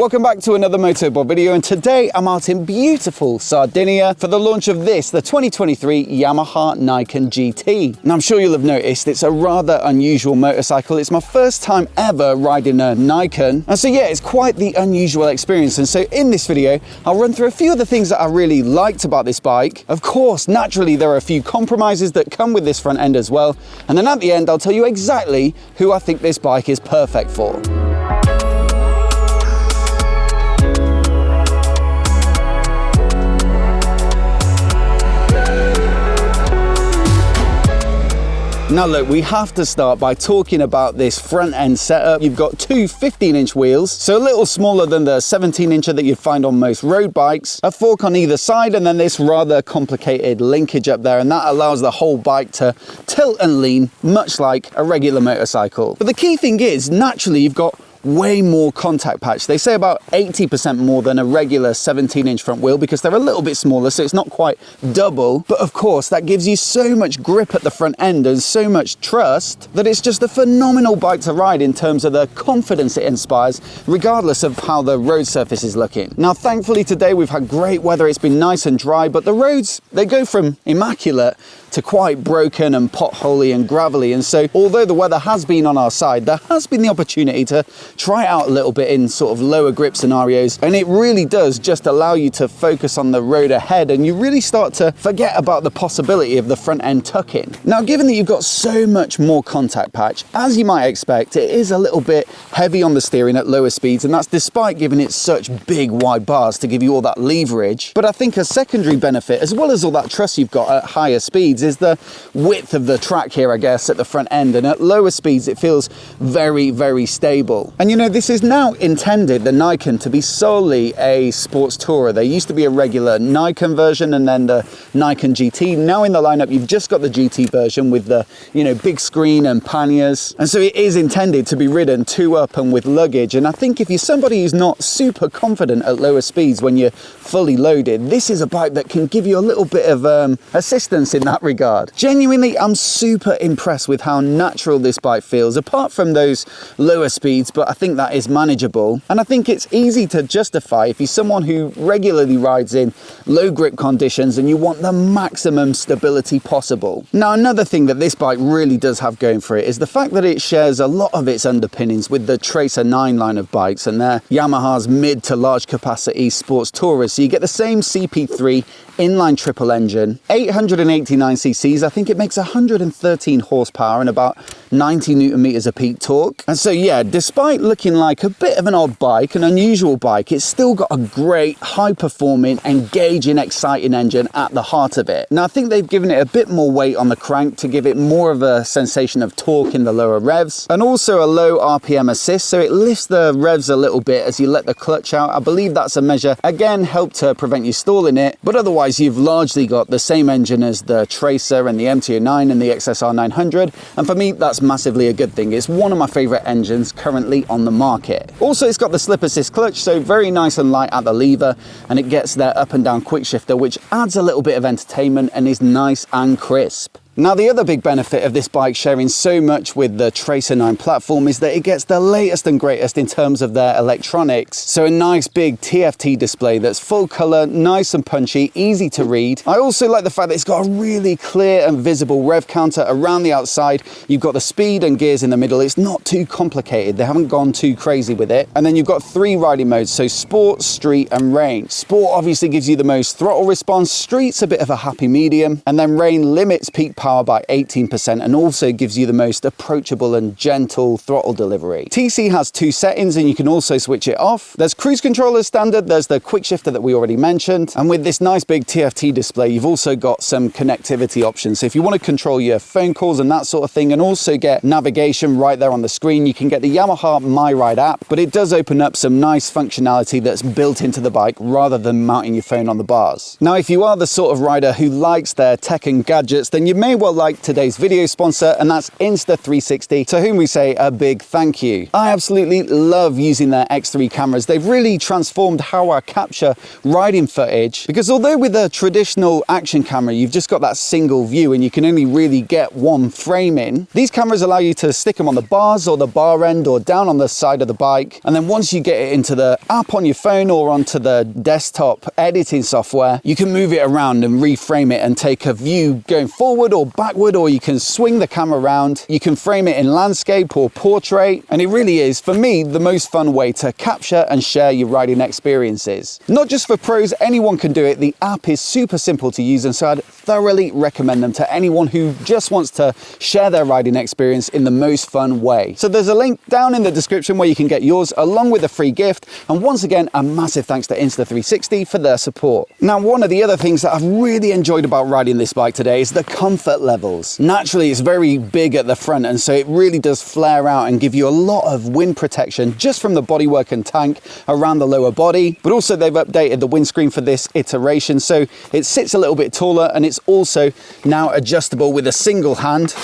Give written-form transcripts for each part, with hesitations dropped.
Welcome back to another MOTOBOB video, and today I'm out in beautiful Sardinia for the launch of the 2023 Yamaha Niken GT. And I'm sure you'll have noticed it's a rather unusual motorcycle. It's my first time ever riding a Niken, and so yeah, it's quite the unusual experience. And so in this video, I'll run through a few of the things that I really liked about this bike. Of course, naturally, there are a few compromises that come with this front end as well. And then at the end, I'll tell you exactly who I think this bike is perfect for. Now look, we have to start by talking about this front end setup. You've got two 15-inch wheels, so a little smaller than the 17-incher that you'd find on most road bikes, a fork on either side, and then this rather complicated linkage up there, and that allows the whole bike to tilt and lean, much like a regular motorcycle. But the key thing is, naturally, you've got way more contact patch. They say about 80% more than a regular 17-inch front wheel because they're a little bit smaller, so it's not quite double. But of course, that gives you so much grip at the front end and so much trust that it's just a phenomenal bike to ride in terms of the confidence it inspires, regardless of how the road surface is looking. Now, thankfully today we've had great weather. It's been nice and dry, but the roads, they go from immaculate to quite broken and potholy and gravelly. And so although the weather has been on our side, there has been the opportunity to try it out a little bit in sort of lower grip scenarios, and it really does just allow you to focus on the road ahead, and you really start to forget about the possibility of the front end tucking. Now, given that you've got so much more contact patch, as you might expect, it is a little bit heavy on the steering at lower speeds, and that's despite giving it such big wide bars to give you all that leverage. But I think a secondary benefit, as well as all that trust you've got at higher speeds, is the width of the track here, I guess, at the front end, and at lower speeds it feels very, very stable. And you know, this is now intended, the Niken, to be solely a sports tourer. There used to be a regular Niken version and then the Niken GT. Now in the lineup, you've just got the GT version with the, you know, big screen and panniers. And so it is intended to be ridden two up and with luggage. And I think if you're somebody who's not super confident at lower speeds when you're fully loaded, this is a bike that can give you a little bit of assistance in that regard. Genuinely, I'm super impressed with how natural this bike feels, apart from those lower speeds, but I think that is manageable. And I think it's easy to justify if you're someone who regularly rides in low grip conditions and you want the maximum stability possible. Now, another thing that this bike really does have going for it is the fact that it shares a lot of its underpinnings with the Tracer 9 line of bikes, and they're Yamaha's mid to large capacity sports tourers. So you get the same CP3 inline triple engine, 889 cc's. I think it makes 113 horsepower and about 90 newton meters of peak torque. And so yeah, despite looking like a bit of an odd bike, an unusual bike, it's still got a great high performing, engaging, exciting engine at the heart of it. Now I think they've given it a bit more weight on the crank to give it more of a sensation of torque in the lower revs, and also a low RPM assist, so it lifts the revs a little bit as you let the clutch out. I believe that's a measure, again, help to prevent you stalling it, but otherwise you've largely got the same engine as the Tracer and the MT09 and the XSR 900, and for me that's massively a good thing. It's one of my favorite engines currently on the market. Also, it's got the slip assist clutch, so very nice and light at the lever, and it gets their up and down quick shifter, which adds a little bit of entertainment and is nice and crisp. Now, the other big benefit of this bike sharing so much with the Tracer 9 platform is that it gets the latest and greatest in terms of their electronics. So a nice big TFT display that's full color, nice and punchy, easy to read. I also like the fact that it's got a really clear and visible rev counter around the outside. You've got the speed and gears in the middle. It's not too complicated. They haven't gone too crazy with it. And then you've got three riding modes, so sport, street and rain. Sport obviously gives you the most throttle response. Street's a bit of a happy medium. And then rain limits peak power by 18% and also gives you the most approachable and gentle throttle delivery. TC has two settings and you can also switch it off. There's cruise control as standard, there's the quick shifter that we already mentioned, and with this nice big TFT display you've also got some connectivity options. So if you want to control your phone calls and that sort of thing and also get navigation right there on the screen, you can get the Yamaha My Ride app, but it does open up some nice functionality that's built into the bike rather than mounting your phone on the bars. Now, if you are the sort of rider who likes their tech and gadgets, then you may may well like today's video sponsor, and that's Insta360, to whom we say a big thank you. I absolutely love using their X3 cameras. They've really transformed how I capture riding footage, because although with a traditional action camera you've just got that single view and you can only really get one frame in, these cameras allow you to stick them on the bars or the bar end or down on the side of the bike, and then once you get it into the app on your phone or onto the desktop editing software, you can move it around and reframe it and take a view going forward or backward, or you can swing the camera around. You can frame it in landscape or portrait, and it really is, for me, the most fun way to capture and share your riding experiences. Not just for pros, anyone can do it. The app is super simple to use, and so I'd thoroughly recommend them to anyone who just wants to share their riding experience in the most fun way. So there's a link down in the description where you can get yours along with a free gift, and once again, a massive thanks to Insta360 for their support. Now, one of the other things that I've really enjoyed about riding this bike today is the comfort levels. Naturally, it's very big at the front, and so it really does flare out and give you a lot of wind protection just from the bodywork and tank around the lower body. But also they've updated the windscreen for this iteration, so it sits a little bit taller, and it's also now adjustable with a single hand,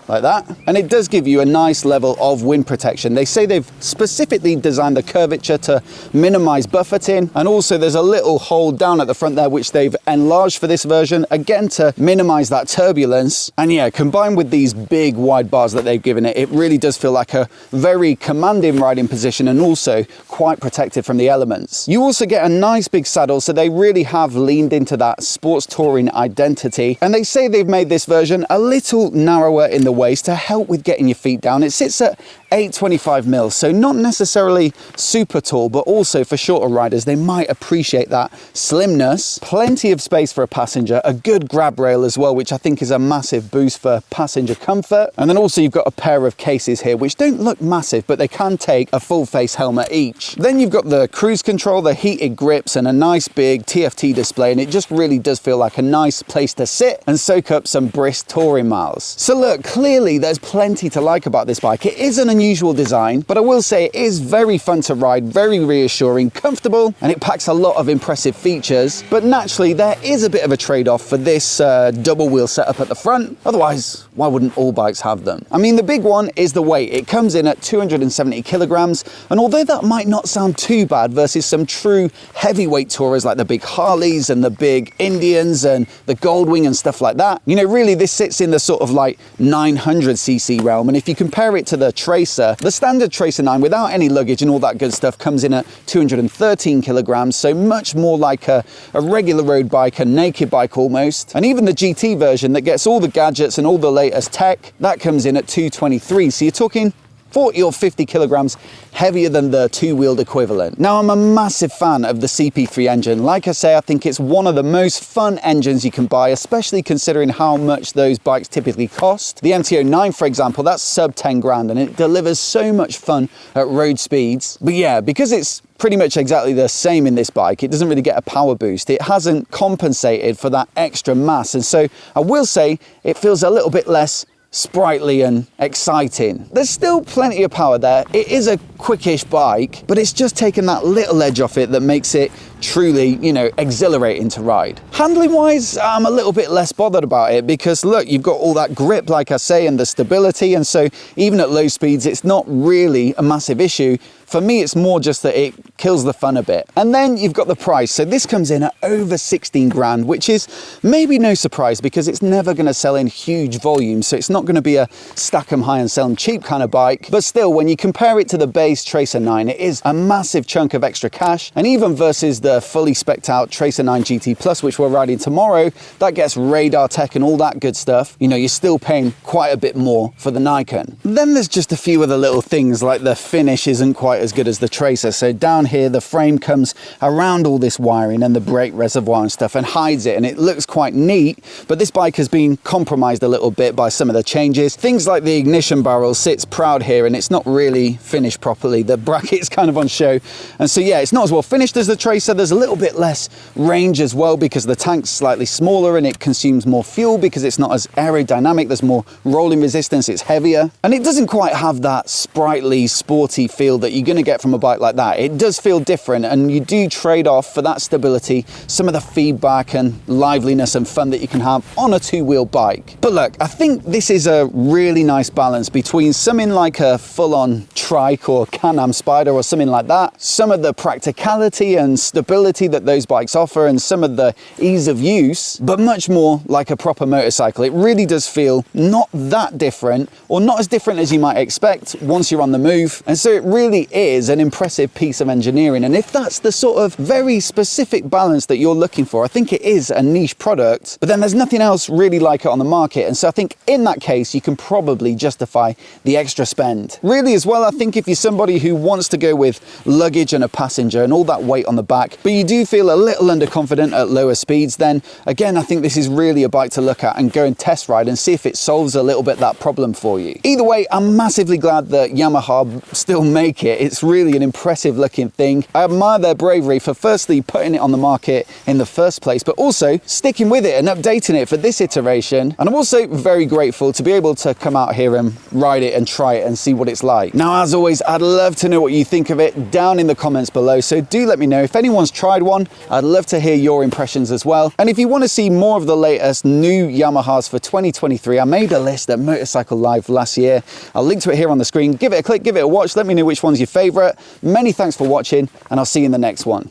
like that, and it does give you a nice level of wind protection. They say they've specifically designed the curvature to minimize buffeting, and also there's a little hole down at the front there which they've enlarged for this version, again to minimize that turbulence. And yeah, combined with these big wide bars that they've given it, it really does feel like a very commanding riding position, and also quite protected from the elements. You also get a nice big saddle, so they really have leaned into that sports touring identity, and they say they've made this version a little narrower in the waist to help with getting your feet down. It sits at 825 mils, so not necessarily super tall, but also for shorter riders, they might appreciate that slimness. Plenty of space for a passenger, a good grab rail as well, which I think is a massive boost for passenger comfort. And then also you've got a pair of cases here, which don't look massive, but they can take a full face helmet each. Then you've got the cruise control, the heated grips, and a nice big TFT display, and it just really does feel like a nice place to sit and soak up some brisk touring miles. So look, clearly there's plenty to like about this bike. It is an unusual design, but I will say it is very fun to ride, very reassuring, comfortable, and it packs a lot of impressive features. But naturally there is a bit of a trade-off for this double wheel setup at the front. Otherwise, why wouldn't all bikes have them? I mean, the big one is the weight. It comes in at 270 kilograms, and although that might not sound too bad versus some true heavyweight tourers like the big Harleys and the big Indians and the Goldwing and stuff like that, you know, really this sits in the sort of like 900cc realm. And if you compare it to the Tracer, the standard Tracer 9 without any luggage and all that good stuff comes in at 213 kilograms, so much more like a regular road bike, a naked bike almost. And even the GT version that gets all the gadgets and all the latest tech, that comes in at 223, so you're talking 40 or 50 kilograms heavier than the two-wheeled equivalent. Now, I'm a massive fan of the CP3 engine. Like I say, I think it's one of the most fun engines you can buy, especially considering how much those bikes typically cost. The MT-09, for example, that's sub 10 grand, and it delivers so much fun at road speeds. But yeah, because it's pretty much exactly the same in this bike, it doesn't really get a power boost. It hasn't compensated for that extra mass, and so I will say it feels a little bit less sprightly and exciting. There's still plenty of power there. It is a quickish bike, but it's just taken that little edge off it that makes it truly, you know, exhilarating to ride. Handling wise, I'm a little bit less bothered about it, because look, you've got all that grip, like I say, and the stability, and so even at low speeds it's not really a massive issue. For me, it's more just that it kills the fun a bit. And then you've got the price. So this comes in at over 16 grand, which is maybe no surprise because it's never going to sell in huge volumes. So it's not going to be a stack 'em high and sell 'em cheap kind of bike. But still, when you compare it to the base Tracer 9, it is a massive chunk of extra cash. And even versus the fully spec'd out Tracer 9 GT Plus, which we're riding tomorrow, that gets radar tech and all that good stuff. You know, you're still paying quite a bit more for the Niken. Then there's just a few other little things, like the finish isn't quite as good as the Tracer. So down here, the frame comes around all this wiring and the brake reservoir and stuff and hides it, and it looks quite neat, but this bike has been compromised a little bit by some of the changes. Things like the ignition barrel sits proud here and it's not really finished properly properly. The bracket's kind of on show. And so yeah, it's not as well finished as the Tracer. There's a little bit less range as well because the tank's slightly smaller and it consumes more fuel because it's not as aerodynamic. There's more rolling resistance, it's heavier. And it doesn't quite have that sprightly, sporty feel that you're gonna get from a bike like that. It does feel different, and you do trade off for that stability, some of the feedback and liveliness and fun that you can have on a two-wheel bike. But look, I think this is a really nice balance between something like a full-on trike or Can-Am Spider or something like that, some of the practicality and stability that those bikes offer and some of the ease of use, but much more like a proper motorcycle. It really does feel not that different, or not as different as you might expect once you're on the move. And so it really is an impressive piece of engineering. And if that's the sort of very specific balance that you're looking for, I think it is a niche product, but then there's nothing else really like it on the market. And so I think in that case, you can probably justify the extra spend. Really as well, I think if you're somebody who wants to go with luggage and a passenger and all that weight on the back, but you do feel a little underconfident at lower speeds, then again, I think this is really a bike to look at and go and test ride and see if it solves a little bit that problem for you. Either way, I'm massively glad that Yamaha still make it. It's really an impressive looking thing. I admire their bravery for firstly putting it on the market in the first place, but also sticking with it and updating it for this iteration. And I'm also very grateful to be able to come out here and ride it and try it and see what it's like. Now, as always, I'd love to know what you think of it down in the comments below. So do let me know. If anyone's tried one, I'd love to hear your impressions as well. And if you want to see more of the latest new Yamahas for 2023, I made a list at Motorcycle Live last year. I'll link to it here on the screen. Give it a click, give it a watch. Let me know which one's your favorite. Many thanks for watching, and I'll see you in the next one.